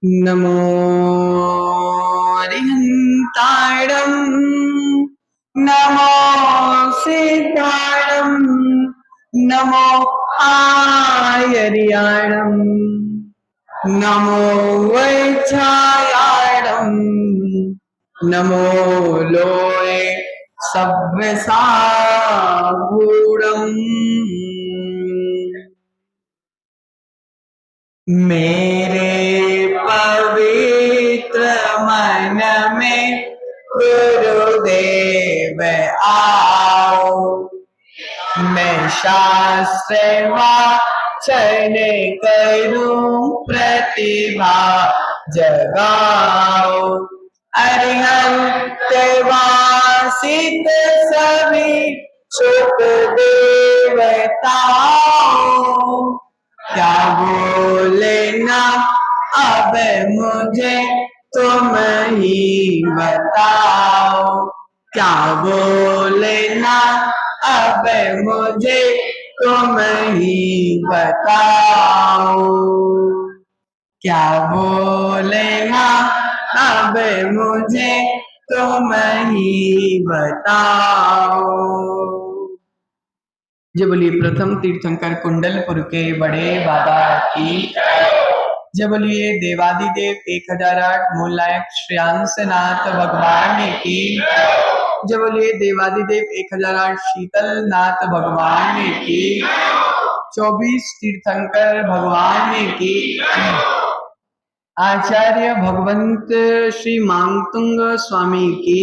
नमो अरिहन्ताणं नमो सीताणं नमो आयर्याणं नमो वैच्छायाणं नमो लोये सव्यसागूढम्। मेरे पवित्र मन में गुरुदेव आओ, मैं शास्त्र वाचन करूं प्रतिभा जगाओ। अरिहंत वासित सभी सुख देवताओ, क्या बोले ना अब मुझे तुम ही बताओ। क्या बोले ना अब मुझे तुम ही बताओ। क्या बोले ना अब मुझे तुम ही बताओ। जय बोलिए प्रथम तीर्थंकर कुंडलपुर के बड़े बाबा की। जय बोलिए देवादिदेव 1008 मूलायक श्रेयांसनाथ भगवान की। जय बोलिए देवादिदेव 1008 शीतलनाथ भगवान की। 24 तीर्थंकर भगवान की। आचार्य भगवंत श्री मांगतुंग स्वामी की।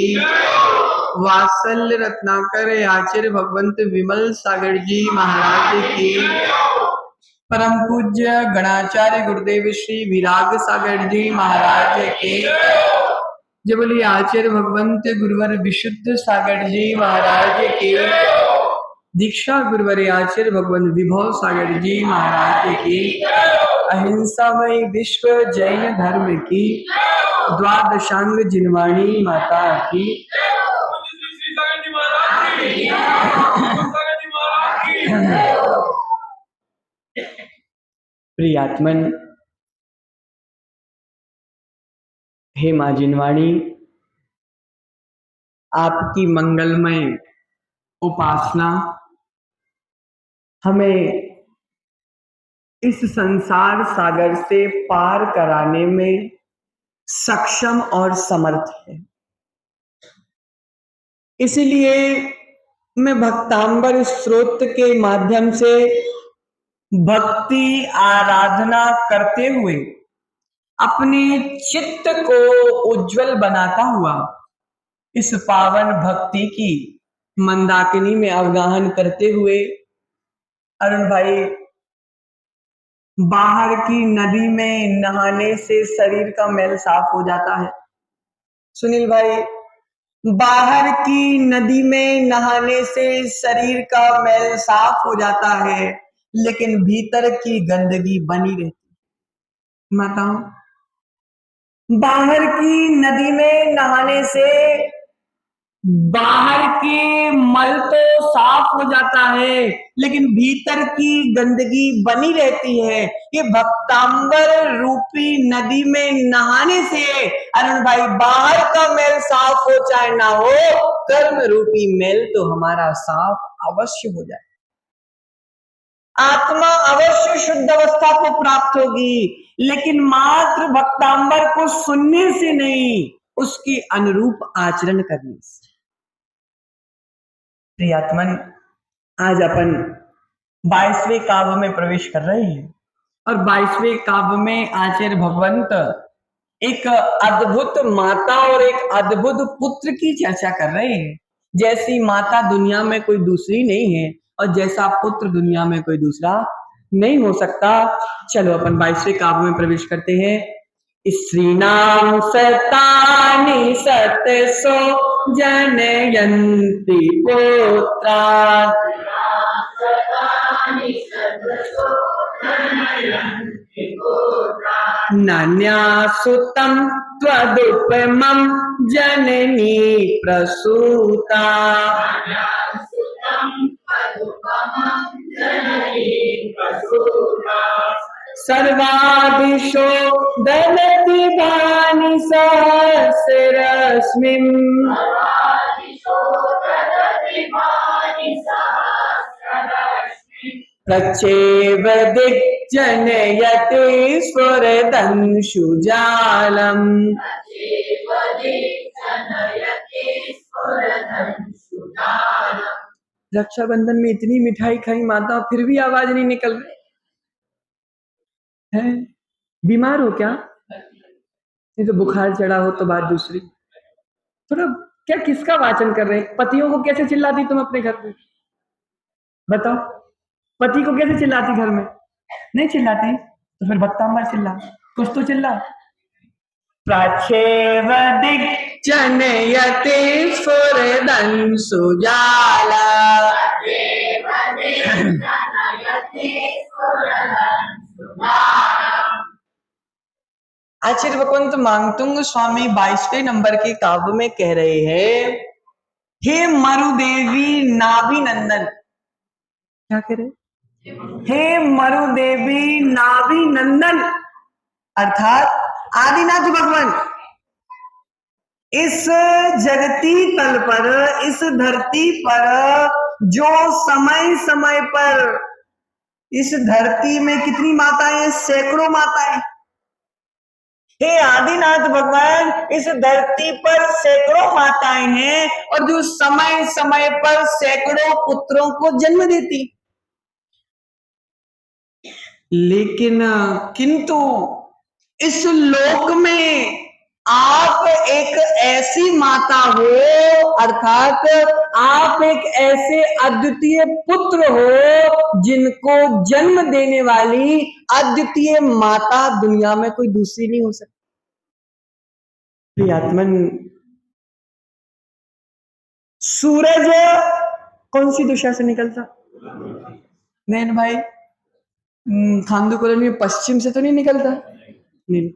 वात्सल्य रत्नाकर आचार्य भगवंत विमल सागर जी महाराज की। परम पूज्य गणाचार्य गुरुदेव श्री विराग सागर जी महाराज के। जय बोलिए आचार्य भगवंत गुरुवर विशुद्ध सागर जी महाराज के। दीक्षा गुरुवर आचार्य भगवंत विभव सागर जी महाराज की। अहिंसामय विश्व जैन धर्म की। द्वादशांग जिनवाणी माता की। प्रियात्मन, हे मां जिनवाणी, आपकी मंगलमय उपासना हमें इस संसार सागर से पार कराने में सक्षम और समर्थ है। इसलिए मैं भक्तांबर स्तोत्र के माध्यम से भक्ति आराधना करते हुए अपने चित्त को उज्जवल बनाता हुआ इस पावन भक्ति की मंदाकिनी में अवगाहन करते हुए, अरुण भाई, बाहर की नदी में नहाने से शरीर का मैल साफ हो जाता है। सुनील भाई, बाहर की नदी में नहाने से शरीर का मैल साफ हो जाता है, लेकिन भीतर की गंदगी बनी रहती है। बताओ, बाहर की नदी में नहाने से बाहर के मल तो साफ हो जाता है, लेकिन भीतर की गंदगी बनी रहती है। ये भक्तांबर रूपी नदी में नहाने से अरुण भाई, बाहर का मैल साफ हो चाहे ना हो, कर्म रूपी मैल तो हमारा साफ अवश्य हो जाए। आत्मा अवश्य शुद्ध अवस्था को प्राप्त होगी, लेकिन मात्र भक्तांबर को सुनने से नहीं, उसके अनुरूप आचरण करने से। प्रियात्मन, आज अपन 22वें काव्य में प्रवेश कर रहे हैं और 22वें काव्य में आचार्य भगवंत एक अद्भुत माता और एक अद्भुत पुत्र की चर्चा कर रहे हैं। जैसी माता दुनिया में कोई दूसरी नहीं है और जैसा पुत्र दुनिया में कोई दूसरा नहीं हो सकता। चलो अपन 22वें काव्य में प्रवेश करते हैं। स्त्रीणां सतानि सतसो जनयन्ति पुत्रा, नान्यासुतं त्वदुपमं जननी प्रसूता। सर्वादिशो दन दधिभानि सहस्ररश्मिम् प्रच्छेव दिग्जनयति स्फुरदंशुजालम्। रक्षाबंधन में इतनी मिठाई खाई माता, फिर भी आवाज नहीं निकल रही है। बीमार हो क्या? नहीं तो बुखार चढ़ा हो तो बात दूसरी। थोड़ा क्या किसका वाचन कर रहे हैं? पतियों को कैसे चिल्लाती तुम अपने घर में? बताओ, पति को कैसे चिल्लाती घर में? नहीं चिल्लाती तो फिर बत्ता मार चिल्ला, कुछ तो चिल्ला। प्राच्छेव दिग्जनयति स्फुरदंशुजाला। आचार्य भगवंत मांगतुंग स्वामी 22वें नंबर के काव्य में कह रहे हैं, हे मरुदेवी नाभिनंदन। क्या कह रहे? हे मरुदेवी नाभिनंदन, अर्थात आदिनाथ भगवान इस जगती तल पर, इस धरती पर जो समय समय पर इस धरती में कितनी माताएं हैं? सैकड़ों माताएं। हे आदिनाथ भगवान, इस धरती पर सैकड़ों माताएं हैं और जो समय समय पर सैकड़ों पुत्रों को जन्म देती। लेकिन किंतु इस लोक में आप एक ऐसी माता हो, अर्थात आप एक ऐसे अद्वितीय पुत्र हो जिनको जन्म देने वाली अद्वितीय माता दुनिया में कोई दूसरी नहीं हो सकती। आत्मन, सूरज कौन सी दिशा से निकलता? नैन भाई, खांदू कॉलोनी में पश्चिम से तो नहीं निकलता? नहीं।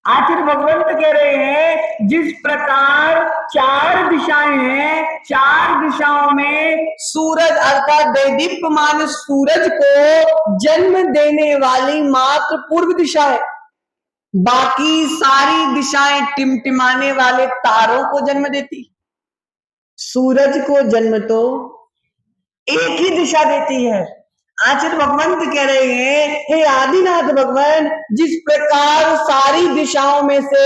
आखिर भगवंत कह रहे हैं, जिस प्रकार चार दिशाएं हैं, चार दिशाओं में सूरज अर्थात दैदीप्यमान सूरज को जन्म देने वाली मात्र पूर्व दिशा है, बाकी सारी दिशाएं टिमटिमाने वाले तारों को जन्म देती। सूरज को जन्म तो एक ही दिशा देती है। आचार्य भगवंत कह रहे हैं, हे आदिनाथ भगवान, जिस प्रकार सारी दिशाओं में से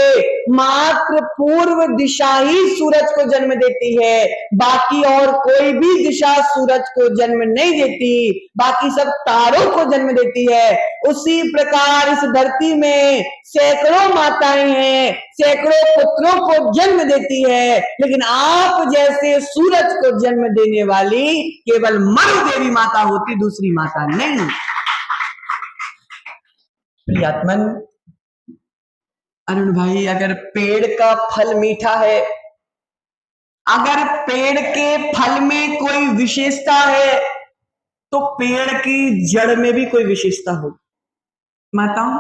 मात्र पूर्व दिशा ही सूरज को जन्म देती है, बाकी और कोई भी दिशा सूरज को जन्म नहीं देती, बाकी सब तारों को जन्म देती है, उसी प्रकार इस धरती में सैकड़ों माताएं हैं, सैकड़ों पुत्रों को जन्म देती है, लेकिन आप जैसे सूरज को जन्म देने वाली केवल मरु देवी माता होती, दूसरी माता नहीं। प्रियात्मन, अरुण भाई, अगर पेड़ का फल मीठा है, अगर पेड़ के फल में कोई विशेषता है तो पेड़ की जड़ में भी कोई विशेषता हो। माताओं,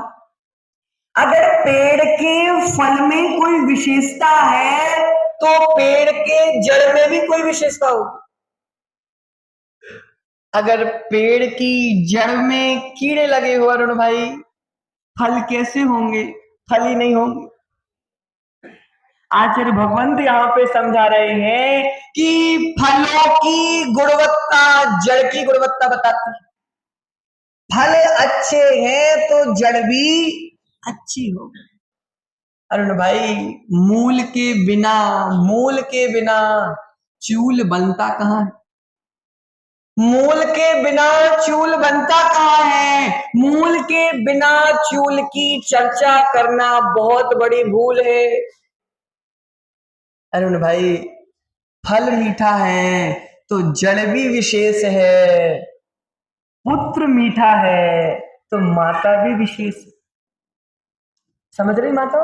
अगर पेड़ के फल में कोई विशेषता है तो पेड़ के जड़ में भी कोई विशेषता होगी। अगर पेड़ की जड़ में कीड़े लगे हो अरुण भाई, फल कैसे होंगे? फल ही नहीं होंगे। आचार्य भगवंत यहाँ पे समझा रहे हैं कि फलों की गुणवत्ता जड़ की गुणवत्ता बताती है। फल अच्छे हैं तो जड़ भी अच्छी होगी। अरुण भाई, मूल के बिना चूल बनता कहाँ है? मूल के बिना चूल बनता कहाँ है? मूल के बिना चूल की चर्चा करना बहुत बड़ी भूल है। अरुण भाई, फल मीठा है तो जड़ भी विशेष है, पुत्र मीठा है तो माता भी विशेष है। समझ रही माता?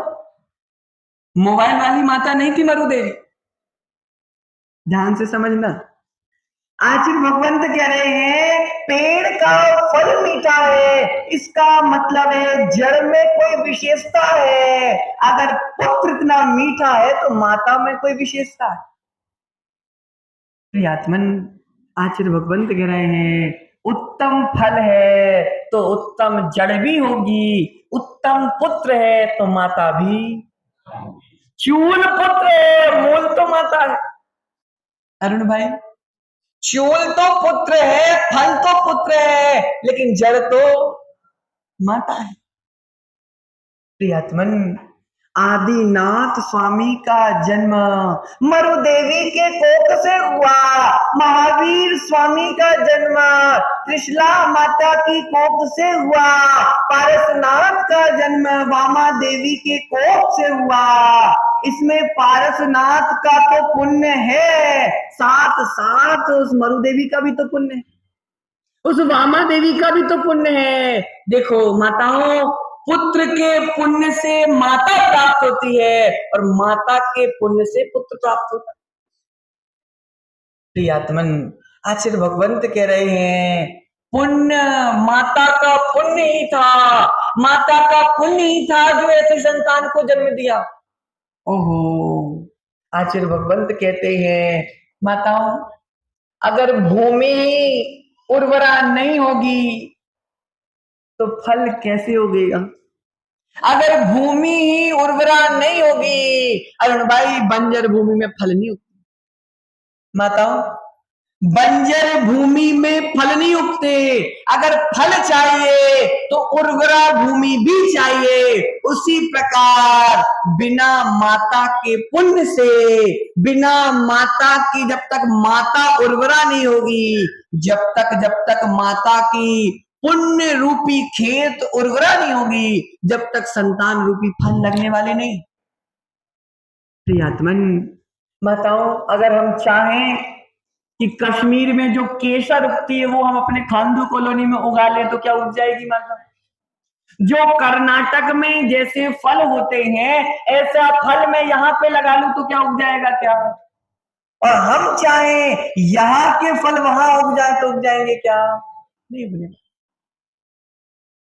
मोबाइल वाली माता नहीं थी मरु देवी, ध्यान से समझना। आचार्य भगवंत कह रहे हैं, पेड़ का फल मीठा है, इसका मतलब है जड़ में कोई विशेषता है। अगर पुत्र इतना मीठा है तो माता में कोई विशेषता है। प्रियात्मन, आचार्य भगवंत कह रहे हैं, उत्तम फल है तो उत्तम जड़ भी होगी, उत्तम पुत्र है तो माता भी। चूल पुत्र है, मूल तो माता है। अरुण भाई, चूल तो पुत्र है, फल तो पुत्र है, लेकिन जड़ तो माता है। प्रियतमन, आदिनाथ स्वामी का जन्म मरु देवी के कोख से हुआ। महावीर स्वामी का जन्म त्रिशला माता की कोख से हुआ। पारसनाथ का जन्म वामा देवी के कोख से हुआ। इसमें पारसनाथ का तो पुण्य है, साथ साथ उस मरु देवी का भी तो पुण्य है, उस वामा देवी का भी तो पुण्य है। देखो माताओं, पुत्र के पुण्य से माता प्राप्त होती है और माता के पुण्य से पुत्र प्राप्त होता है। प्रियात्मन, आचार्य भगवंत कह रहे हैं पुण्य माता का पुण्य ही था, माता का पुण्य ही था जो ऐसे संतान को जन्म दिया। ओहो, आचार्य भगवंत कहते हैं माताओं, अगर भूमि उर्वरा नहीं होगी तो फल कैसे उगेगा? अगर भूमि ही उर्वरा नहीं होगी, अरुण भाई, बंजर भूमि में फल नहीं उगते। माताओं, बंजर भूमि में फल नहीं उगते। अगर फल चाहिए तो उर्वरा भूमि भी चाहिए। उसी प्रकार बिना माता के पुण्य से, बिना माता की, जब तक माता उर्वरा नहीं होगी, जब तक माता की पुण्य रूपी खेत उर्वरा नहीं होगी, जब तक संतान रूपी फल लगने वाले नहीं। प्रियात्मन, माताओं, अगर हम चाहें कि कश्मीर में जो केसर उगती है वो हम अपने खांडू कॉलोनी में उगा ले तो क्या उग जाएगी माता? जो कर्नाटक में जैसे फल होते हैं ऐसा फल मैं यहाँ पे लगा लूं तो क्या उग जाएगा क्या? और हम चाहें यहाँ के फल वहां उग जाए तो उग जाएंगे क्या? नहीं उगेंगे।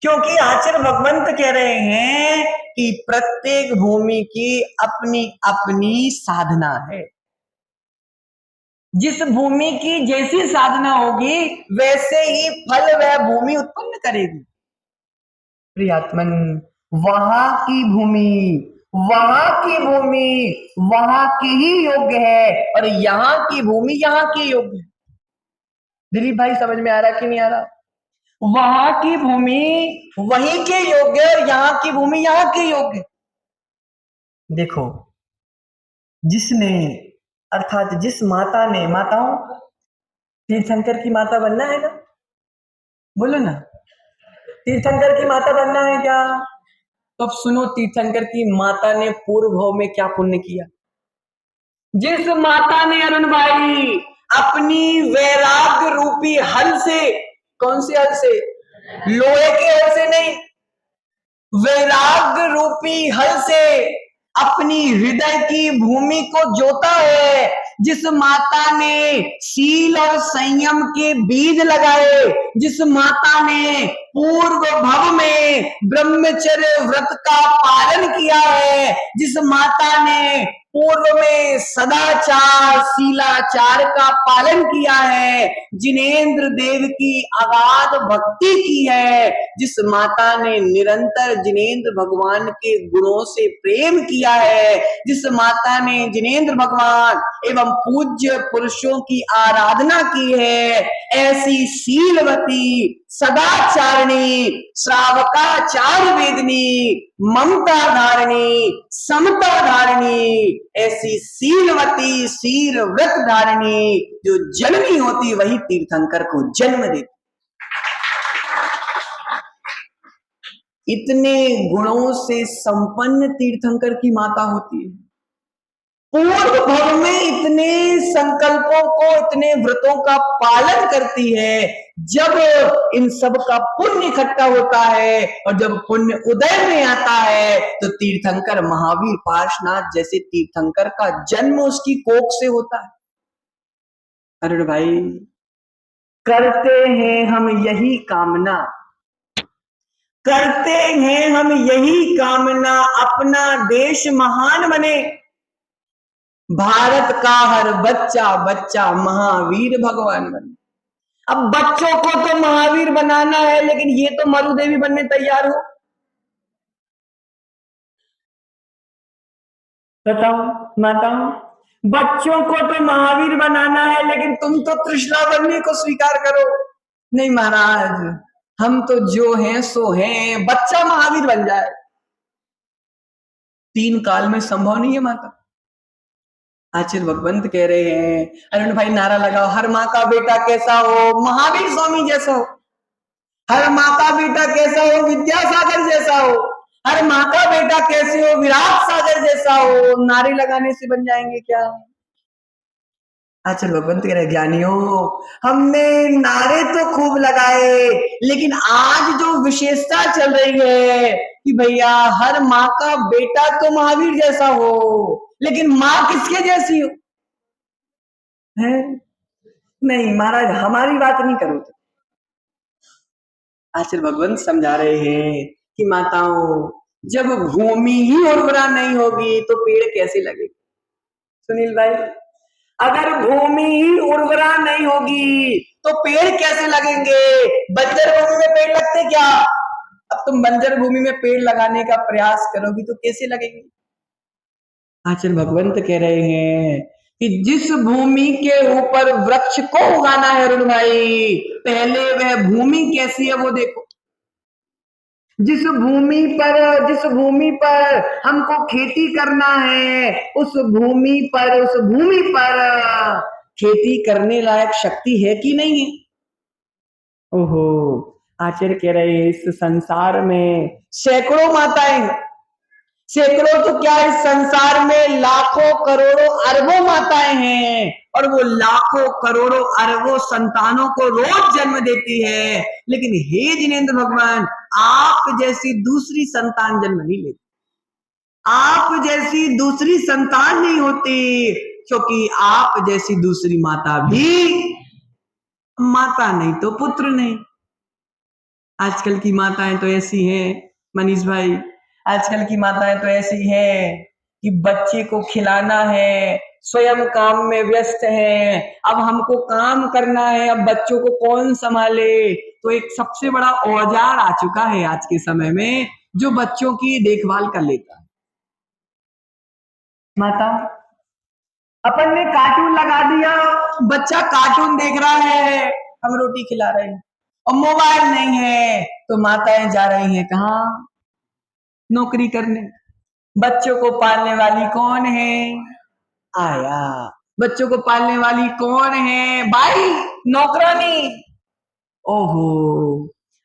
क्योंकि आचार्य भगवंत कह रहे हैं कि प्रत्येक भूमि की अपनी अपनी साधना है। जिस भूमि की जैसी साधना होगी वैसे ही फल वह भूमि उत्पन्न करेगी। प्रियात्मन, वहां की भूमि वहां की ही योग्य है और यहाँ की भूमि यहाँ की योग्य है। दिलीप भाई, समझ में आ रहा कि नहीं आ रहा? वहां की भूमि वहीं के योग्य और यहाँ की भूमि यहाँ के योग्य। देखो, जिसने, अर्थात जिस माता ने, माताओं, तीर्थंकर की माता बनना है ना? बोलो ना, तीर्थंकर की माता बनना है क्या? तो अब सुनो, तीर्थंकर की माता ने पूर्व भाव में क्या पुण्य किया। जिस माता ने, अरुण भाई, अपनी वैराग्य रूपी हल से, कौन से हल से? लोहे के हल से नहीं, वैराग्य रूपी हल से अपनी हृदय की भूमि को जोता है, जिस माता ने शील और संयम के बीज लगाए, जिस माता ने पूर्व भव में ब्रह्मचर्य व्रत का पालन किया है, जिस माता ने पूर्व में सदाचार शीलाचार का पालन किया है, जिनेंद्र देव की अगाध भक्ति की है, जिस माता ने निरंतर जिनेंद्र भगवान के गुणों से प्रेम किया है, जिस माता ने जिनेंद्र भगवान एवं पूज्य पुरुषों की आराधना की है, ऐसी शीलवती, सदाचारिणी, श्रावकाचार वेदनी, ममता धारिणी, समता धारिणी, ऐसी शीलवती, शील व्रत धारिणी जो जननी होती वही तीर्थंकर को जन्म देती। इतने गुणों से संपन्न तीर्थंकर की माता होती है। पूर्व भव में इतने संकल्पों को, इतने व्रतों का पालन करती है। जब इन सब का पुण्य इकट्ठा होता है और जब पुण्य उदय में आता है तो तीर्थंकर महावीर पार्श्वनाथ जैसे तीर्थंकर का जन्म उसकी कोख से होता है। अरे भाई, करते हैं हम यही कामना, करते हैं हम यही कामना, अपना देश महान बने, भारत का हर बच्चा बच्चा महावीर भगवान बने। अब बच्चों को तो महावीर बनाना है, लेकिन ये तो मरुदेवी बनने तैयार हो। बताओ माताओं, बच्चों को तो महावीर बनाना है, लेकिन तुम तो तृष्णा बनने को स्वीकार करो। नहीं महाराज, हम तो जो हैं सो हैं, बच्चा महावीर बन जाए 3 काल में संभव नहीं है माता। आचार्य भगवंत कह रहे हैं, अरुण भाई नारा लगाओ, हर माँ का बेटा कैसा हो, महावीर स्वामी जैसा हो। हर माँ का बेटा कैसा हो, विद्यासागर जैसा हो। हर माँ का बेटा कैसे हो, विराट सागर जैसा हो। नारे लगाने से बन जाएंगे क्या? आचार्य भगवंत कह रहे, ज्ञानियों, हमने नारे तो खूब लगाए, लेकिन आज जो विशेषता चल रही है कि भैया हर माँ का बेटा तो महावीर जैसा हो, लेकिन माँ किसके जैसी हो है? नहीं महाराज, हमारी बात नहीं करो। आचार्य भगवंत समझा रहे हैं कि माताओं, जब भूमि ही उर्वरा नहीं होगी तो पेड़ कैसे लगेगा? सुनील भाई, अगर भूमि ही उर्वरा नहीं होगी तो पेड़ कैसे लगेंगे? बंजर भूमि में पेड़ लगते क्या? अब तुम बंजर भूमि में पेड़ लगाने का प्रयास करोगी तो कैसे लगेंगे? आचार्य भगवंत कह रहे हैं कि जिस भूमि के ऊपर वृक्ष को उगाना है अरुण भाई, पहले वह भूमि कैसी है वो देखो। जिस भूमि पर हमको खेती करना है, उस भूमि पर खेती करने लायक शक्ति है कि नहीं है? ओहो, आचार्य कह रहे हैं इस संसार में सैकड़ों माताएं हैं। सैकड़ों तो क्या, इस संसार में लाखों करोड़ों अरबों माताएं हैं, और वो लाखों करोड़ों अरबों संतानों को रोज जन्म देती है। लेकिन हे जिनेंद्र भगवान, आप जैसी दूसरी संतान जन्म नहीं लेती, आप जैसी दूसरी संतान नहीं होती, क्योंकि आप जैसी दूसरी माता भी माता नहीं तो पुत्र नहीं। आजकल की माताएं तो ऐसी हैं मनीष भाई, आजकल की माताएं तो ऐसी हैं कि बच्चे को खिलाना है, स्वयं काम में व्यस्त है, अब हमको काम करना है, अब बच्चों को कौन संभाले? तो एक सबसे बड़ा औजार आ चुका है आज के समय में, जो बच्चों की देखभाल कर लेता है। माता, अपन ने कार्टून लगा दिया, बच्चा कार्टून देख रहा है, हम रोटी खिला रहे हैं, और मोबाइल नहीं है तो माताएं जा रही हैं कहाँ? नौकरी करने। बच्चों को पालने वाली कौन है? आया, बच्चों को पालने वाली कौन है? भाई, नौकरानी। ओहो,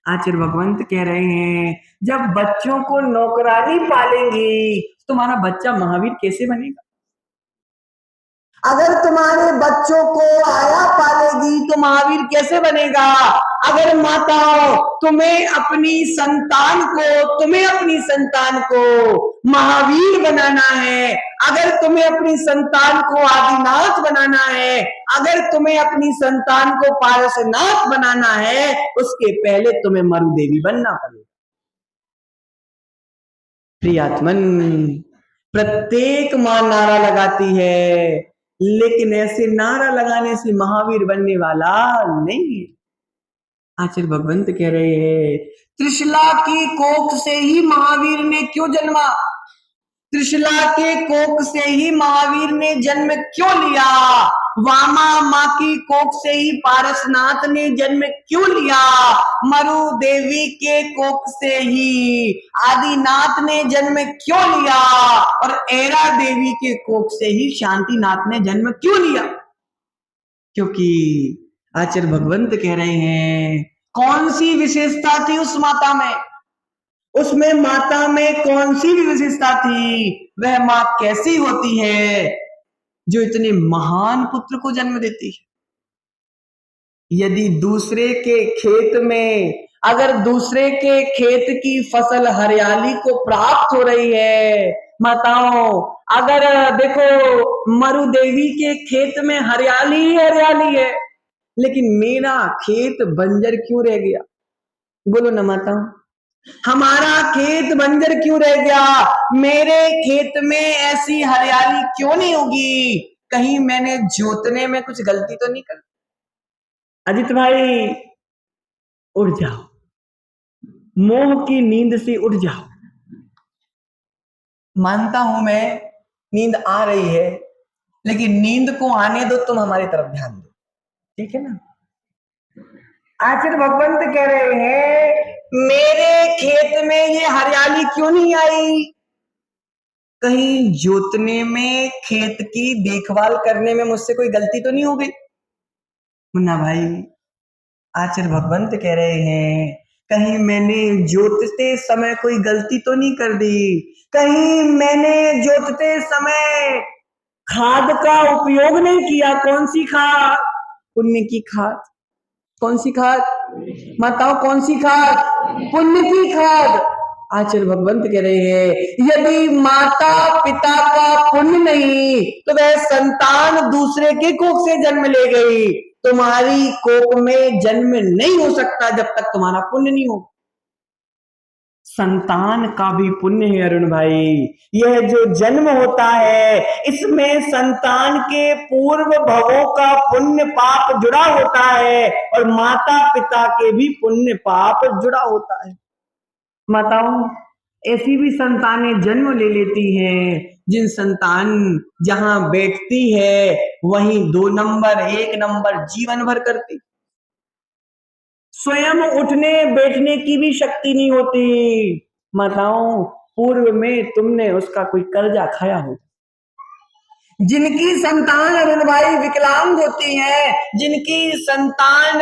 आचार्य भगवंत कह रहे हैं जब बच्चों को नौकरानी पालेंगी, तुम्हारा बच्चा महावीर कैसे बनेगा? अगर तुम्हारे बच्चों को आया पालेगी तो महावीर कैसे बनेगा? अगर माताओं तुम्हें अपनी संतान को महावीर बनाना है, अगर तुम्हें अपनी संतान को आदिनाथ बनाना है, अगर तुम्हें अपनी संतान को पारसनाथ बनाना है, उसके पहले तुम्हें मरुदेवी बनना पड़ेगा। प्रियात्मन, प्रत्येक मां नारा लगाती है, लेकिन ऐसे नारा लगाने से महावीर बनने वाला नहीं है। आचार्य भगवंत कह रहे हैं, त्रिशला की कोख से ही महावीर ने क्यों जन्मा? त्रिशला के कोख से ही महावीर ने जन्म क्यों लिया? वामा माँ की कोख से ही पारसनाथ ने जन्म क्यों लिया? मरु देवी के कोख से ही आदिनाथ ने जन्म क्यों लिया? और एरा देवी के कोख से ही शांतिनाथ ने जन्म क्यों लिया? क्योंकि आचार्य भगवंत कह रहे हैं, कौन सी विशेषता थी उस माता में? उसमें माता में कौन सी भी विशेषता थी? वह माँ कैसी होती है जो इतने महान पुत्र को जन्म देती है? यदि दूसरे के खेत में, अगर दूसरे के खेत की फसल हरियाली को प्राप्त हो रही है, माताओं, अगर देखो मरु देवी के खेत में हरियाली ही हरियाली है, लेकिन मेरा खेत बंजर क्यों रह गया? बोलो ना माताओं, हमारा खेत बंजर क्यों रह गया? मेरे खेत में ऐसी हरियाली क्यों नहीं होगी? कहीं मैंने जोतने में कुछ गलती तो नहीं कर? अजित भाई उठ जाओ, मोह की नींद से उठ जाओ। मानता हूं मैं नींद आ रही है, लेकिन नींद को आने दो, तुम हमारी तरफ ध्यान दो, ठीक है ना। आखिर भगवंत कह रहे हैं मेरे खेत में ये हरियाली क्यों नहीं आई? कहीं जोतने में, खेत की देखभाल करने में मुझसे कोई गलती तो नहीं हो गई? मुन्ना भाई, आचार्य भगवंत कह रहे हैं कहीं मैंने जोतते समय कोई गलती तो नहीं कर दी? कहीं मैंने जोतते समय खाद का उपयोग नहीं किया? कौन सी खाद? पुण्य की खाद। कौन सी खाद? बताओ कौन सी खाद? पुण्य की खाद। आचार्य भगवंत कह रहे हैं यदि माता पिता का पुण्य नहीं तो वह संतान दूसरे के कोख से जन्म ले गई। तुम्हारी कोख में जन्म नहीं हो सकता जब तक तुम्हारा पुण्य नहीं हो। संतान का भी पुण्य है अरुण भाई। यह जो जन्म होता है इसमें संतान के पूर्व भवों का पुण्य पाप जुड़ा होता है और माता पिता के भी पुण्य पाप जुड़ा होता है। माताओं, ऐसी भी संतानें जन्म ले लेती हैं जिन संतान जहां बैठती है वहीं 2 नंबर 1 नंबर जीवन भर करती। स्वयं उठने बैठने की भी शक्ति नहीं होती। माताओं, पूर्व में तुमने उसका कोई कर्जा खाया हो। जिनकी संतान अरुण भाई विकलांग होती है, जिनकी संतान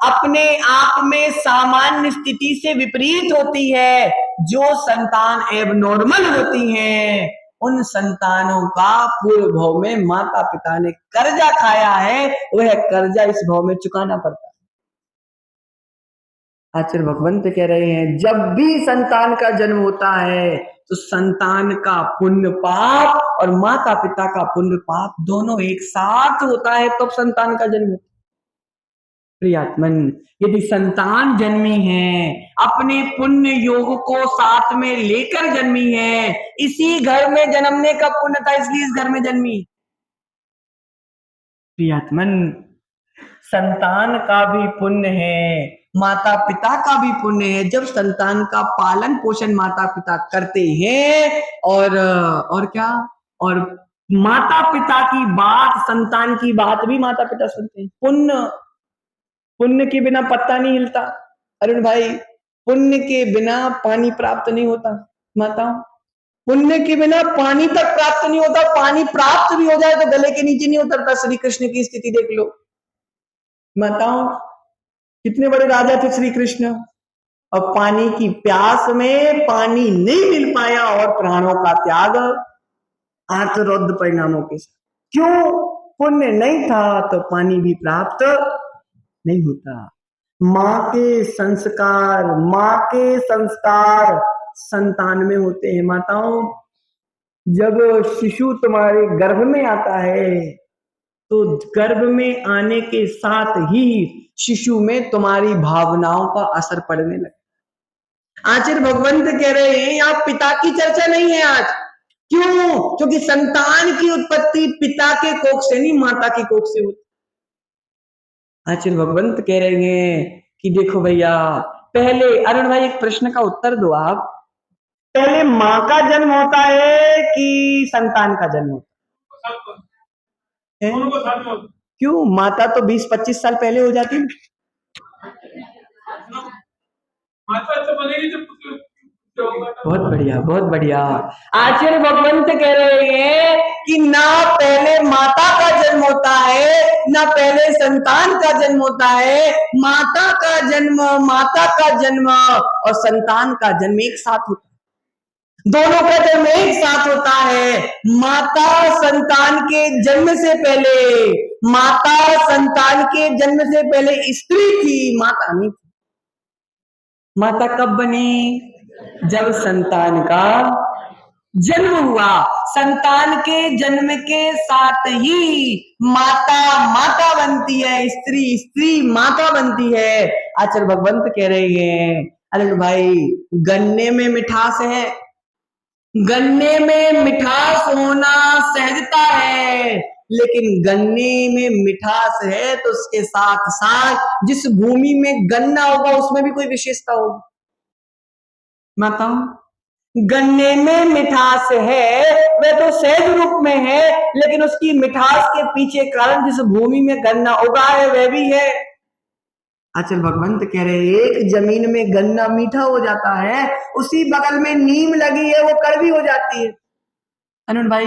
अपने आप में सामान्य स्थिति से विपरीत होती है, जो संतान एबनॉर्मल होती हैं, उन संतानों का पूर्व भव में माता पिता ने कर्जा खाया है, वह कर्जा इस भव में चुकाना पड़ता है। आचार्य भगवंत कह रहे हैं जब भी संतान का जन्म होता है तो संतान का पुण्य पाप और माता पिता का पुण्य पाप दोनों एक साथ होता है, तब संतान का जन्म होता है। प्रियात्मन, यदि संतान जन्मी है, अपने पुण्य योग को साथ में लेकर जन्मी है, इसी घर में जन्मने का पुण्य था इसलिए इस घर में जन्मी। प्रियात्मन, संतान का भी पुण्य है, माता पिता का भी पुण्य है जब संतान का पालन पोषण माता पिता करते हैं और क्या, और माता पिता की बात, संतान की बात भी माता पिता सुनते हैं। पुण्य के बिना पत्ता नहीं हिलता अरुण भाई, पुण्य के बिना पानी प्राप्त नहीं होता। माताओं, पुण्य के बिना पानी तक प्राप्त नहीं होता। पानी प्राप्त भी हो जाए तो गले के नीचे नहीं उतरता। श्री कृष्ण की स्थिति देख लो। माताओं, कितने बड़े राजा थे श्री कृष्ण, और पानी की प्यास में पानी नहीं मिल पाया और प्राणों का त्याग आर्तरौद्र परिणामों के साथ। क्यों? पुण्य नहीं था तो पानी भी प्राप्त नहीं होता। माँ के संस्कार संतान में होते हैं। माताओं, जब शिशु तुम्हारे गर्भ में आता है तो गर्भ में आने के साथ ही शिशु में तुम्हारी भावनाओं का असर पड़ने लगता। आचार्य भगवंत कह रहे हैं यहाँ पिता की चर्चा नहीं है आज। क्यों? क्योंकि संतान की उत्पत्ति पिता के कोख से नहीं, माता की कोख से होती। आचार्य भगवंत कह रहे हैं कि देखो भैया, पहले अरुण भाई एक प्रश्न का उत्तर दो आप, पहले माँ का जन्म होता है कि संतान का जन्म होता है? क्यों? माता तो 20-25 साल पहले हो जाती है। बहुत बढ़िया, बहुत बढ़िया। आचार्य भगवंत कह रहे हैं कि ना पहले माता का जन्म होता है ना पहले संतान का जन्म होता है। माता का जन्म और संतान का जन्म एक साथ होता है। दोनों का जन्म एक साथ होता है। माता संतान के जन्म से पहले स्त्री थी, माता नहीं थी। माता कब बनी? जब संतान का जन्म हुआ। संतान के जन्म के साथ ही माता बनती है, स्त्री माता बनती है। आचार्य भगवंत कह रहे हैं अरे भाई, गन्ने में मिठास है, गन्ने में मिठास होना सहजता है, लेकिन गन्ने में मिठास है तो उसके साथ साथ जिस भूमि में गन्ना होगा उसमें भी कोई विशेषता होगी। बताओ, गन्ने में मिठास है, वह तो सहज रूप में है, लेकिन उसकी मिठास के पीछे कारण जिस भूमि में गन्ना उगा है वह भी है। आचार्य भगवंत कह रहे एक जमीन में गन्ना मीठा हो जाता है, उसी बगल में नीम लगी है वो कड़वी हो जाती है। अरुण भाई,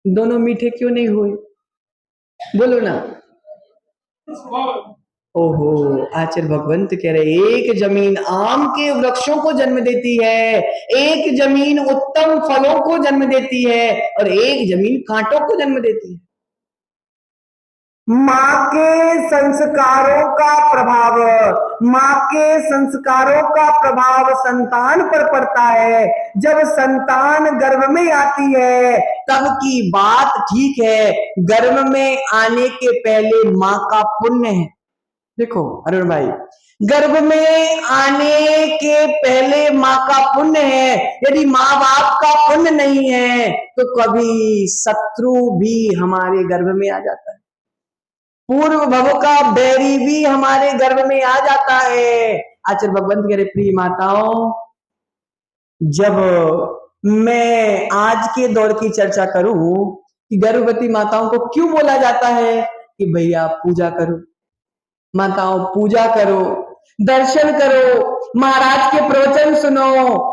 दोनों मीठे क्यों नहीं हुए? बोलो ना। ओहो, आचार्य भगवंत कह रहे एक जमीन आम के वृक्षों को जन्म देती है, एक जमीन उत्तम फलों को जन्म देती है और एक जमीन कांटों को जन्म देती है। माँ के संस्कारों का प्रभाव, माँ के संस्कारों का प्रभाव संतान पर पड़ता है। जब संतान गर्भ में आती है तब की बात ठीक है, गर्भ में आने के पहले माँ का पुण्य है। देखो अरुण भाई, गर्भ में आने के पहले माँ का पुण्य है। यदि माँ बाप का पुण्य नहीं है तो कभी शत्रु भी हमारे गर्भ में आ जाता है, पूर्व भव का बैरी भी हमारे गर्भ में आ जाता है। आचार्य भगवंत कह रहे प्रिय माताओं, जब मैं आज के दौर की चर्चा करूं कि गर्भवती माताओं को क्यों बोला जाता है कि भैया पूजा करो, माताओं पूजा करो, दर्शन करो, महाराज के प्रवचन सुनो,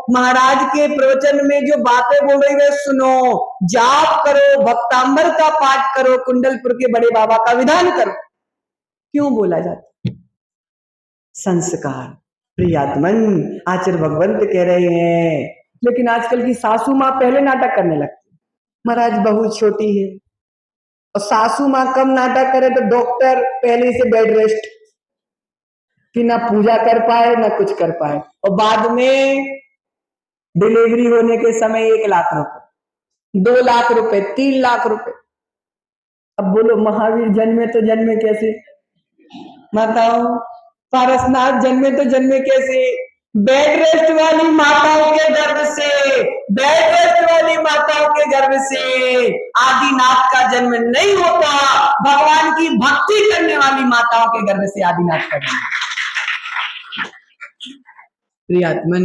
महाराज के प्रवचन में जो बातें बोल रही है सुनो, जाप करो, भक्तांबर का पाठ करो, कुंडलपुर के बड़े बाबा का विधान करो। क्यों बोला जाता? संस्कार। प्रियात्मन, आचार्य भगवंत कह रहे हैं लेकिन आजकल की सासू माँ पहले नाटक करने लगती, महाराज बहू छोटी है, और सासू माँ कम नाटक करे तो डॉक्टर पहले से बेड रेस्ट कि ना पूजा कर पाए ना कुछ कर पाए, और बाद में डिलीवरी होने के समय 1 लाख रुपए, 2 लाख रुपए, 3 लाख रुपए। अब बोलो महावीर जन्मे तो जन्मे कैसे? माताओं, पारसनाथ जन्मे तो जन्मे कैसे? बेड रेस्ट वाली माताओं के गर्भ से, बेड रेस्ट वाली माताओं के गर्भ से आदिनाथ का जन्म नहीं होता, भगवान की भक्ति करने वाली माताओं के गर्भ से आदिनाथ का जन्म। प्रियात्मन,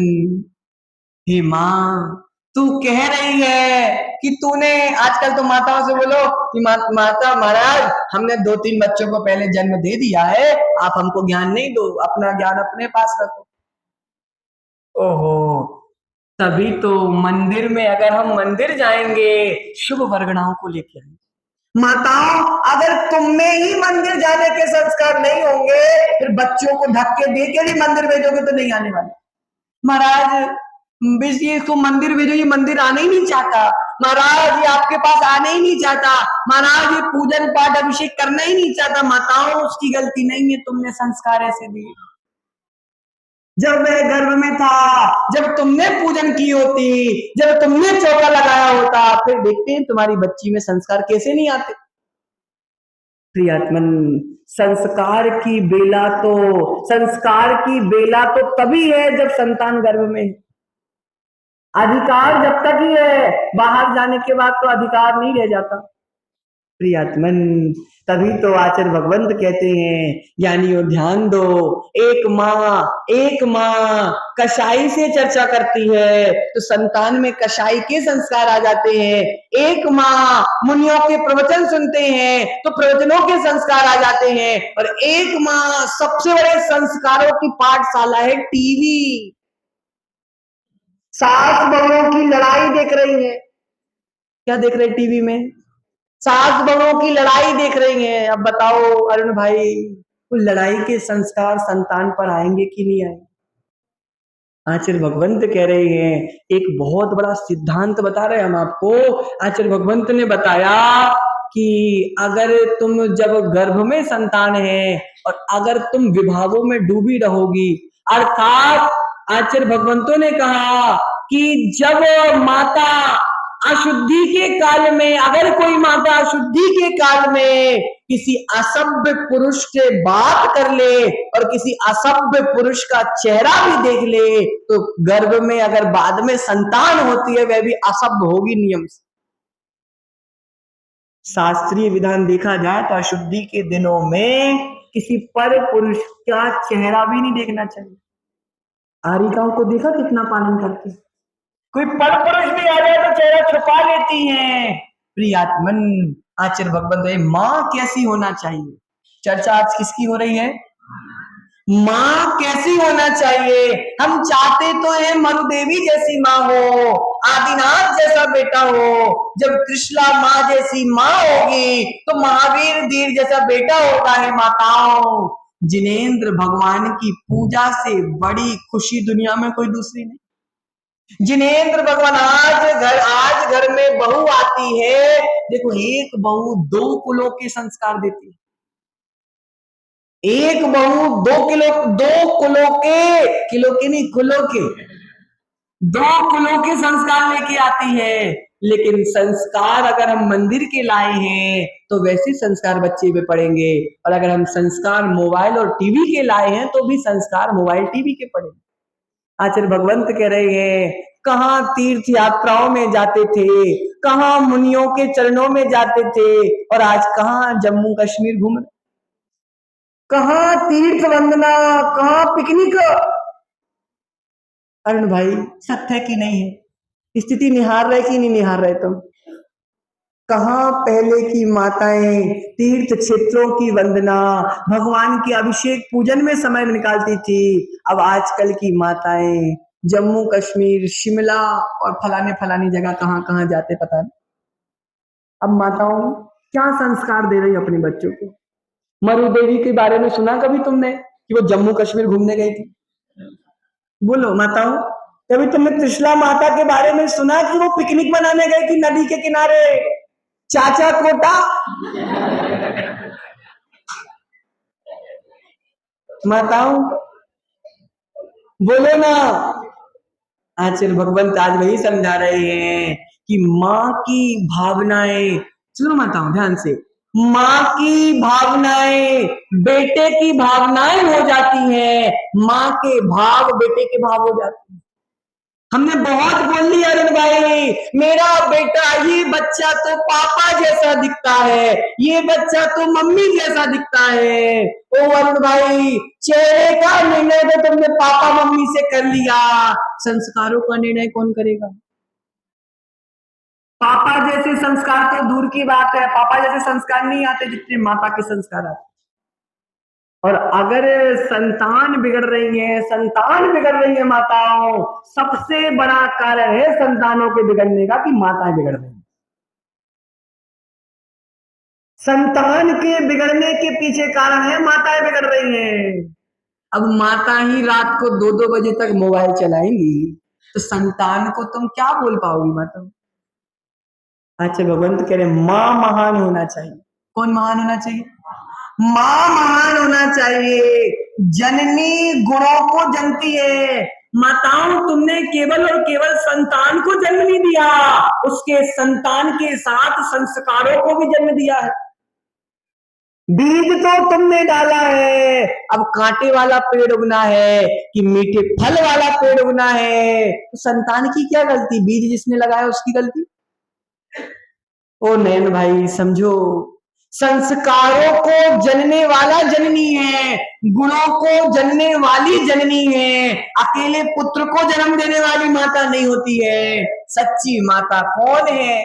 हे माँ, तू कह रही है कि तूने, आजकल तो माताओं से बोलो कि माता महाराज हमने 2-3 बच्चों को पहले जन्म दे दिया है, आप हमको ज्ञान नहीं दो, अपना ज्ञान अपने पास रखो। ओहो, तभी तो मंदिर में, अगर हम मंदिर जाएंगे शुभ वर्गणाओं को लेके आएंगे। माताओं, अगर तुम में ही मंदिर जाने के संस्कार नहीं होंगे फिर बच्चों को धक्के दे के भी मंदिर भेजोगे तो नहीं आने वाले। महाराज इसको मंदिर भेजो, ये मंदिर आने ही नहीं चाहता, महाराज ये आपके पास आने ही नहीं चाहता, महाराज ये पूजन पाठ अभिषेक करना ही नहीं चाहता। माताओं, उसकी गलती नहीं है, तुमने संस्कार ऐसे दिए। जब वह गर्भ में था, जब तुमने पूजन की होती, जब तुमने चौका लगाया होता, फिर देखते हैं तुम्हारी बच्ची में संस्कार कैसे नहीं आते। प्रियात्मन, संस्कार की बेला तो तभी है जब संतान गर्भ में है। अधिकार जब तक ही है, बाहर जाने के बाद तो अधिकार नहीं रह जाता। प्रियात्मन, तभी तो आचार्य भगवंत कहते हैं ज्ञानियों ध्यान दो, एक माँ कसाई से चर्चा करती है तो संतान में कसाई के संस्कार आ जाते हैं, एक माँ मुनियों के प्रवचन सुनते हैं तो प्रवचनों के संस्कार आ जाते हैं, और एक माँ सबसे बड़े संस्कारों की पाठशाला है टीवी। सास बहुओं की लड़ाई देख रही है, क्या देख रहे टीवी में? सास बहुओं की लड़ाई देख रही हैं। अब बताओ अरुण भाई, उस लड़ाई के संस्कार संतान पर आएंगे कि नहीं आएंगे? आचार्य भगवंत कह रहे हैं, एक बहुत बड़ा सिद्धांत बता रहे हैं हम आपको। आचार्य भगवंत ने बताया कि अगर तुम जब गर्भ में संतान है और अगर तुम विभावों में डूबी रहोगी, अर्थात आचार्य भगवंतों ने कहा कि जब माता अशुद्धि के काल में, अगर कोई माता अशुद्धि के काल में किसी असभ्य पुरुष से बात कर ले और किसी असभ्य पुरुष का चेहरा भी देख ले तो गर्भ में अगर बाद में संतान होती है वह भी असभ्य होगी नियम से। शास्त्रीय विधान देखा जाए तो अशुद्धि के दिनों में किसी पर पुरुष का चेहरा भी नहीं देखना चाहिए। आरिकाओं को देखा कितना पालन करते हैं। कोई पर पुरुष भी आ जाए तो चेहरा छुपा लेती हैं। प्रियात्मन आचार्य भगवंत, माँ कैसी होना चाहिए? चर्चा आज किसकी हो रही है? माँ कैसी होना चाहिए? हम चाहते तो है मरुदेवी जैसी माँ हो, आदिनाथ जैसा बेटा हो। जब त्रिशला माँ जैसी माँ होगी तो महावीर धीर जैसा बेटा होगा है माताओं। जिनेंद्र भगवान की पूजा से बड़ी खुशी दुनिया में कोई दूसरी नहीं। जिनेंद्र भगवान आज घर में बहू आती है, देखो एक बहू 2 कुलों के संस्कार देती है। एक बहू 2 कुलों के नहीं, कुलों के 2 कुलों के संस्कार लेके आती है। लेकिन संस्कार अगर हम मंदिर के लाए हैं तो वैसे संस्कार बच्चे पे पड़ेंगे, और अगर हम संस्कार मोबाइल और टीवी के लाए हैं तो भी संस्कार मोबाइल टीवी के पड़ेंगे। आचार्य भगवंत कह रहे हैं, कहाँ तीर्थ यात्राओं में जाते थे, कहाँ मुनियों के चरणों में जाते थे, और आज कहाँ जम्मू कश्मीर घूम रहे, कहाँ तीर्थ वंदना, कहाँ पिकनिक। अरुण भाई, सत्य है कि नहीं है? स्थिति निहार रहे कि नहीं निहार रहे तुम? कहाँ पहले की माताएं तीर्थ क्षेत्रों की वंदना, भगवान की अभिषेक पूजन में समय निकालती थी। अब आजकल की माताएं जम्मू कश्मीर, शिमला और फलाने फलानी जगह कहाँ कहाँ जाते पता नहीं। अब माताओं क्या संस्कार दे रही अपने बच्चों को? मरु देवी के बारे में सुना कभी तुमने कि वो जम्मू कश्मीर घूमने गई थी? बोलो माताओं, कभी तुमने त्रिशला माता के बारे में सुना कि वो पिकनिक मनाने गई थी नदी के किनारे, चाचा कोटा? माताओं बोलो ना। आचार्य भगवंत आज वही समझा रहे हैं कि माँ की भावनाएं, सुनो माताओं ध्यान से, माँ की भावनाएं बेटे की भावनाएं हो जाती हैं, माँ के भाव बेटे के भाव हो जाते हैं। हमने बहुत बोल लिया अरुण भाई, मेरा बेटा ये बच्चा तो पापा जैसा दिखता है, ये बच्चा तो मम्मी जैसा दिखता है। ओ अरुण भाई, चेहरे का निर्णय तो तुमने पापा मम्मी से कर लिया, संस्कारों का निर्णय कौन करेगा? पापा जैसे संस्कार तो दूर की बात है, पापा जैसे संस्कार नहीं आते जितने माता के संस्कार आते। और अगर संतान बिगड़ रही है माताओं, सबसे बड़ा कारण है संतानों के बिगड़ने का कि माताएं बिगड़ रही हैं। संतान के बिगड़ने के पीछे कारण है माताएं बिगड़ रही हैं। अब माता ही रात को 2-2 बजे तक मोबाइल चलाएंगी तो संतान को तुम क्या बोल पाओगी माता? अच्छा भगवंत कह रहे माँ महान होना चाहिए। कौन महान होना चाहिए? माँ महान होना चाहिए। जननी गुणों को जनती है। माताओं, तुमने केवल और केवल संतान को जन्म नहीं दिया, उसके संतान के साथ संस्कारों को भी जन्म दिया है। बीज तो तुमने डाला है, अब कांटे वाला पेड़ उगना है कि मीठे फल वाला पेड़ उगना है, तो संतान की क्या गलती? बीज जिसने लगाया उसकी गलती? ओ नयन भाई समझो, संस्कारों को जनने वाला जननी है, गुणों को जनने वाली जननी है। अकेले पुत्र को जन्म देने वाली माता नहीं होती है। सच्ची माता कौन है?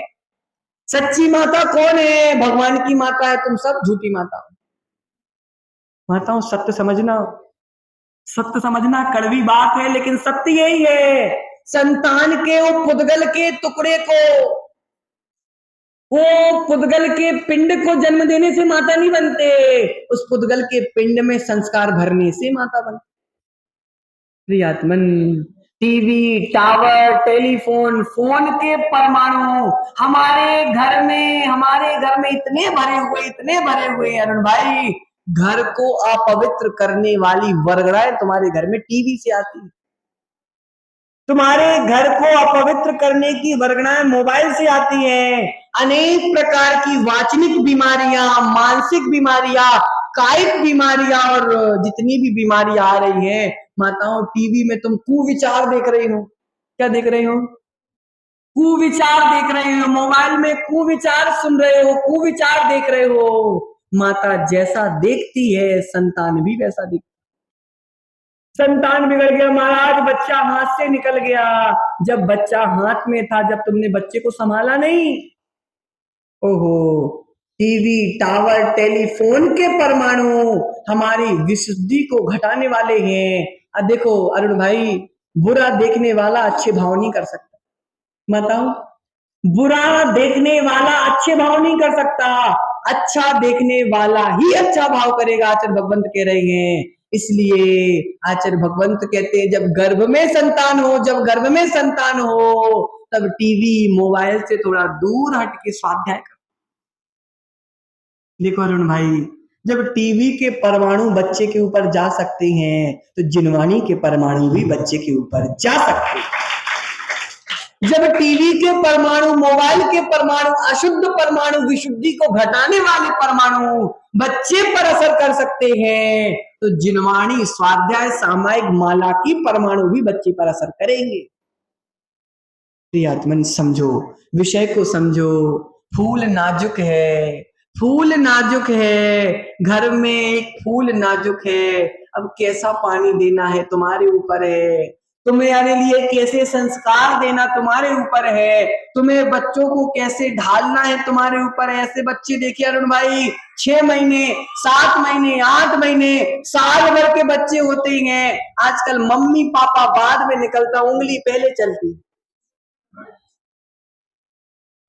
सच्ची माता कौन है? भगवान की माता है, तुम सब झूठी माता हो। माताओं सत्य समझना, सत्य समझना कड़वी बात है लेकिन सत्य यही है। संतान के वो पुद्गल के टुकड़े को, वो पुद्गल के पिंड को जन्म देने से माता नहीं बनते, उस पुद्गल के पिंड में संस्कार भरने से माता बनते। प्रियात्मन, टीवी, टावर, टेलीफोन, फोन के परमाणु हमारे घर में इतने भरे हुए अरुण भाई, घर को अपवित्र करने वाली वर्गड़ाएं तुम्हारे घर में टीवी से आती है। तुम्हारे घर को अपवित्र करने की वर्गणाएं मोबाइल से आती हैं। अनेक प्रकार की वाचनिक बीमारियां, मानसिक बीमारियां, कायिक बीमारियां और जितनी भी बीमारियां आ रही हैं, माताओं टीवी में तुम कुविचार देख रही हो। क्या देख रही हो? कुविचार देख रहे हो, मोबाइल में कुविचार सुन रहे हो, कुविचार देख रहे हो। माता जैसा देखती है संतान भी वैसा दिखता। संतान बिगड़ गया महाराज, बच्चा हाथ से निकल गया। जब बच्चा हाथ में था, जब तुमने बच्चे को संभाला नहीं, ओहो, टीवी, टावर, टेलीफोन के परमाणु हमारी विशुद्धि को घटाने वाले हैं। अब देखो अरुण भाई, बुरा देखने वाला अच्छे भाव नहीं कर सकता। बताओ, बुरा देखने वाला अच्छे भाव नहीं कर सकता, अच्छा देखने वाला ही अच्छा भाव करेगा, आचार्य भगवंत कह रहे हैं। इसलिए आचार्य भगवंत कहते हैं, जब गर्भ में संतान हो, जब गर्भ में संतान हो, तब टीवी, मोबाइल से थोड़ा दूर हट के स्वाध्याय कर। देखो अरुण भाई, जब टीवी के परमाणु बच्चे के ऊपर जा सकते हैं, तो जिनवानी के परमाणु भी बच्चे के ऊपर जा सकते हैं। जब टीवी के परमाणु, मोबाइल के परमाणु, अशुद्ध परमाणु, विशुद्धि को घटाने वाले परमाणु बच्चे पर असर कर सकते हैं, तो जिनवाणी, स्वाध्याय, सामायिक, माला की परमाणु भी बच्चे पर असर करेंगे। प्रियात्मन समझो, विषय को समझो। फूल नाजुक है, फूल नाजुक है, घर में एक फूल नाजुक है। अब कैसा पानी देना है तुम्हारे ऊपर है, तुम्हें आने लिए कैसे संस्कार देना तुम्हारे ऊपर है, तुम्हें बच्चों को कैसे ढालना है तुम्हारे ऊपर है। ऐसे बच्चे देखिए अरुण भाई, 6 महीने, 7 महीने, 8 महीने, साल भर के बच्चे होते हैं। आजकल मम्मी पापा बाद में निकलता, उंगली पहले चलती।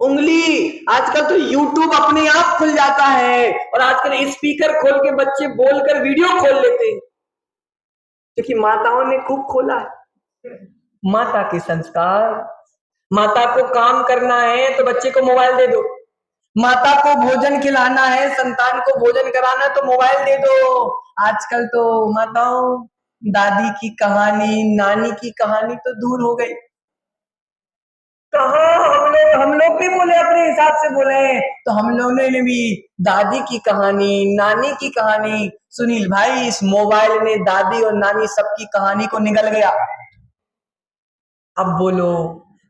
उंगली आजकल तो यूट्यूब अपने आप खुल जाता है, और आजकल स्पीकर खोल के बच्चे बोलकर वीडियो खोल लेते हैं, क्योंकि माताओं ने खूब खोला है। माता के संस्कार, माता को काम करना है तो बच्चे को मोबाइल दे दो, माता को भोजन खिलाना है, संतान को भोजन कराना तो मोबाइल दे दो। आजकल तो माताओं, दादी की कहानी, नानी की कहानी तो दूर हो गई। कहाँ हम लोग भी बोले, अपने हिसाब से बोले, तो हम लोगों ने भी दादी की कहानी, नानी की कहानी। सुनील भाई, इस मोबाइल ने दादी और नानी सबकी कहानी को निगल गया। अब बोलो,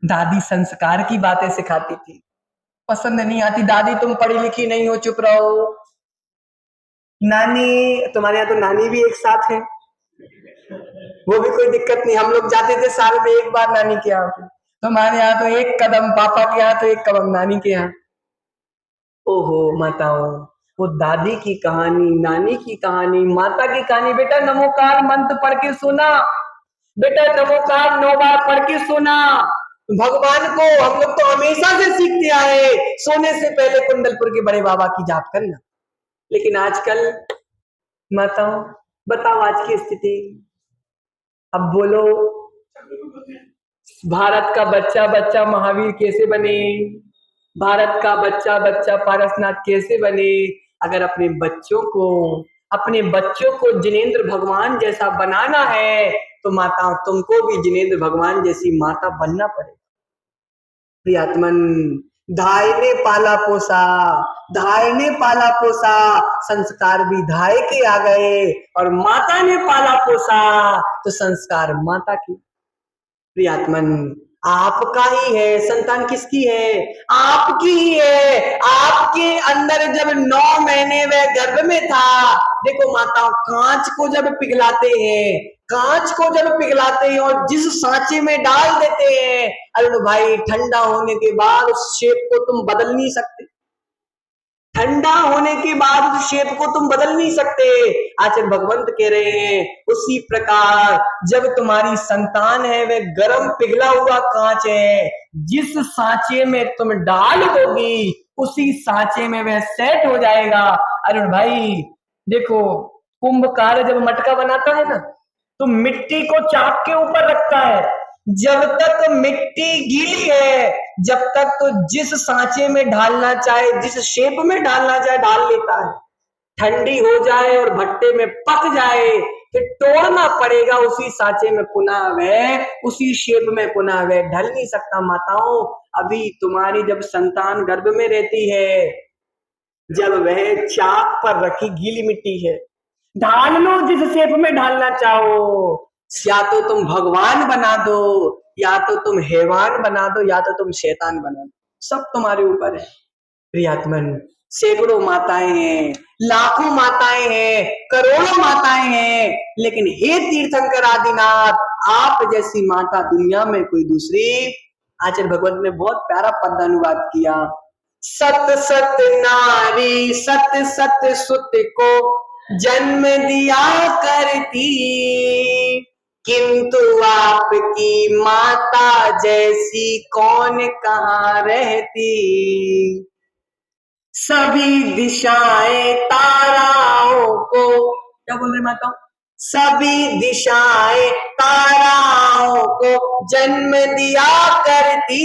दादी संस्कार की बातें सिखाती थी, पसंद नहीं आती। दादी तुम पढ़ी लिखी नहीं हो, चुप रहो। नानी, तुम्हारे यहाँ तो नानी भी एक साथ है, वो भी कोई दिक्कत नहीं, हम लोग जाते थे साल में एक बार नानी के यहाँ पे। तुम्हारे यहाँ तो एक कदम पापा के यहाँ, तो एक कदम नानी के यहाँ। ओहो माताओं, वो दादी की कहानी, नानी की कहानी, माता की कहानी। बेटा नमोकार मंत्र पढ़ के सुना, बेटा नमोकार 9 बार पढ़ के सुना। भगवान को हम लोग तो हमेशा से सीखते आए, सोने से पहले कुंडलपुर के बड़े बाबा की जाप करना। लेकिन आजकल माताओं, बताओ आज की स्थिति। अब बोलो, भारत का बच्चा बच्चा महावीर कैसे बने, भारत का बच्चा बच्चा पारसनाथ कैसे बने। अगर अपने बच्चों को जिनेंद्र भगवान जैसा बनाना है, तो माता तुमको भी जिनेंद्र भगवान जैसी माता बनना पड़ेगा। प्रियात्मन, धाय ने पाला पोसा, धाय ने पाला पोसा, संस्कार भी धाय के आ गए, और माता ने पाला पोसा तो संस्कार माता की। प्रियात्मन, आपका ही है, संतान किसकी है, आपकी ही है। आपके अंदर जब 9 महीने वह गर्भ में था, देखो माताओं, कांच को जब पिघलाते हैं, कांच को जब पिघलाते हैं और जिस सांचे में डाल देते हैं, अरुण भाई, ठंडा होने के बाद उस शेप को तुम बदल नहीं सकते, ठंडा होने के बाद उस शेप को तुम बदल नहीं सकते। आचार्य भगवंत कह रहे हैं, उसी प्रकार जब तुम्हारी संतान है, वह गर्म पिघला हुआ कांच है, जिस सांचे में तुम डाल दोगी उसी सांचे में वह सेट हो जाएगा। अरुण भाई देखो, कुंभकार जब मटका बनाता है ना, तो मिट्टी को चाक के ऊपर रखता है। जब तक मिट्टी गीली है, जब तक तो जिस सांचे में ढालना चाहे, जिस शेप में ढालना चाहे डाल लेता है। ठंडी हो जाए और भट्टे में पक जाए, फिर तोड़ना पड़ेगा उसी सांचे में, पुनः वह उसी शेप में पुनः वह ढल नहीं सकता। माताओं, अभी तुम्हारी जब संतान गर्भ में रहती है, जब वह चाक पर रखी गीली मिट्टी है, ढाल लो जिस शेप में ढालना चाहो, या तो तुम भगवान बना दो, या तो तुम हैवान बना दो या तो तुम शैतान बना दो, सब तुम्हारे ऊपर है। प्रियात्मन, सैकड़ों माताएं हैं, लाखों माताएं हैं, करोड़ों माताएं हैं, लेकिन हे तीर्थंकर आदिनाथ, आप जैसी माता दुनिया में कोई दूसरी। आचार्य भगवत ने बहुत प्यारा पद्यानुवाद किया। सत सत नारी सत सत सुत को जन्म दिया करती, किंतु आपकी माता जैसी कौन कहाँ रहती। सभी दिशाएं ताराओं को, क्या बोल रहे माता, सभी दिशाएं ताराओं को जन्म दिया करती,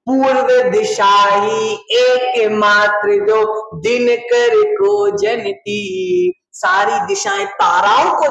पूर्व दिशा ही एकमात्र जो दिनकर को जनती। सारी दिशाएं ताराओं को